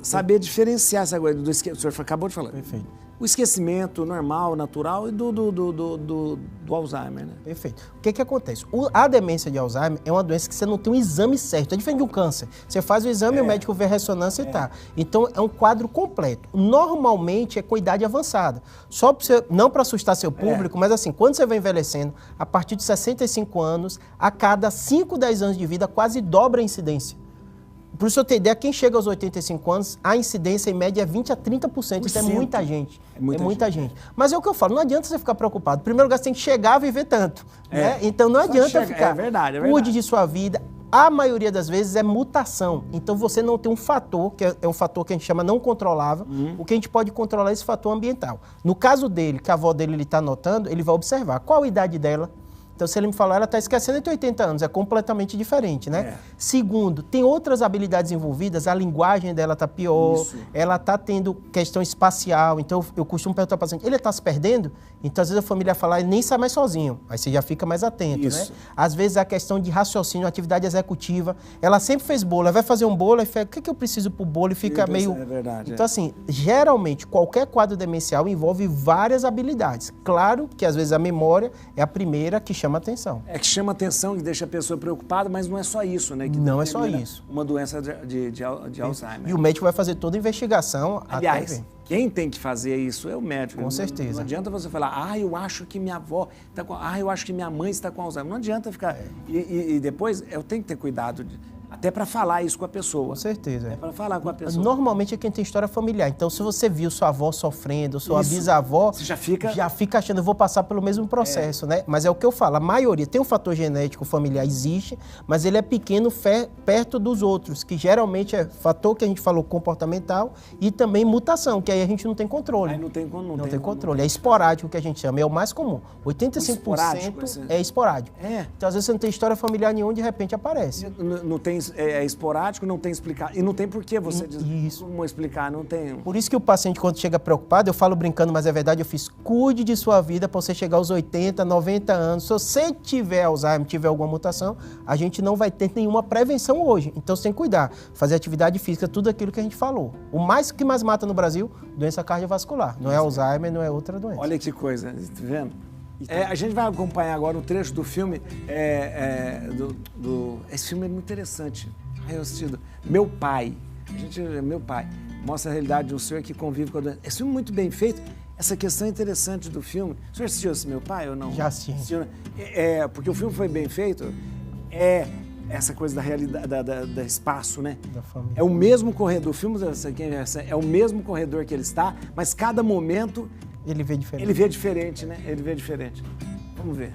Saber diferenciar essa coisa do esquecimento. O senhor acabou de falar. Perfeito. O esquecimento normal, natural e do Alzheimer, né? Perfeito. O que acontece? A demência de Alzheimer é uma doença que você não tem um exame certo. É diferente de um câncer. Você faz o exame, o médico vê a ressonância e tá. Então, é um quadro completo. Normalmente, é com idade avançada. Só pra você, não para assustar seu público, mas assim, quando você vai envelhecendo, a partir de 65 anos, a cada 5, 10 anos de vida, quase dobra a incidência. Por isso eu tenho ideia, quem chega aos 85 anos, a incidência em média é 20 a 30%. Isso é muita gente. É muita gente. Mas é o que eu falo, não adianta você ficar preocupado. Em primeiro lugar, você tem que chegar a viver tanto. Né? Então não adianta ficar. É verdade. Cuide de sua vida. A maioria das vezes é mutação. Então você não tem um fator, que é um fator que a gente chama não controlável. O que a gente pode controlar é esse fator ambiental. No caso dele, que a avó dele está anotando, ele vai observar qual a idade dela. Então, se ele me falar, ela está esquecendo de 80 anos, é completamente diferente, né? Segundo, tem outras habilidades envolvidas, a linguagem dela está pior, ela está tendo questão espacial, então eu costumo perguntar para o paciente, ele está se perdendo? Então, às vezes a família fala, ele nem sai mais sozinho, aí você já fica mais atento, né? Às vezes a questão de raciocínio, atividade executiva, ela sempre fez bolo, ela vai fazer um bolo, e fala, o que eu preciso para o bolo? E fica meio... É verdade. Então, assim, geralmente, qualquer quadro demencial envolve várias habilidades. Claro que, às vezes, a memória é a primeira que chama atenção. É que chama atenção, que deixa a pessoa preocupada, mas não é só isso, né? Que não é só isso. Uma doença de Alzheimer. E o médico vai fazer toda a investigação. Aliás, quem tem que fazer isso é o médico. Com certeza. Não adianta você falar, eu acho que minha avó está com... eu acho que minha mãe está com Alzheimer. Não adianta ficar... E depois, eu tenho que ter cuidado até para falar isso com a pessoa. Com certeza. É para falar com a pessoa. Normalmente é quem tem história familiar. Então, se você viu sua avó sofrendo, sua bisavó... Você já fica achando, eu vou passar pelo mesmo processo, né? Mas é o que eu falo, a maioria tem um fator genético familiar, existe, mas ele é pequeno perto dos outros, que geralmente é fator que a gente falou comportamental e também mutação, que aí a gente não tem controle. Aí não tem controle. É esporádico que a gente chama, é o mais comum. 85% é esporádico. Então, às vezes você não tem história familiar nenhuma, de repente aparece. Não tem... É esporádico, não tem explicar. E não tem por que você diz. Isso. Como explicar, não tem. Por isso que o paciente, quando chega preocupado, eu falo brincando, mas é verdade, eu fiz, cuide de sua vida para você chegar aos 80, 90 anos. Se você tiver Alzheimer, tiver alguma mutação, a gente não vai ter nenhuma prevenção hoje. Então você tem que cuidar, fazer atividade física, tudo aquilo que a gente falou. O que mais mata no Brasil, doença cardiovascular. Não é Alzheimer, não é outra doença. Olha que coisa, tá vendo? A gente vai acompanhar agora um trecho do filme. Esse filme é muito interessante. Eu assisti Meu Pai. Meu Pai. Mostra a realidade de um senhor que convive com a doença. Esse filme é muito bem feito. Essa questão é interessante do filme. O senhor assistiu esse Meu Pai ou não? Já assisti. Porque o filme foi bem feito. Essa coisa da realidade, da espaço, né? Da família. É o mesmo corredor. O filme é o mesmo corredor que ele está, mas cada momento... Ele vê diferente. Ele vê diferente, né? Ele vê diferente. Vamos ver.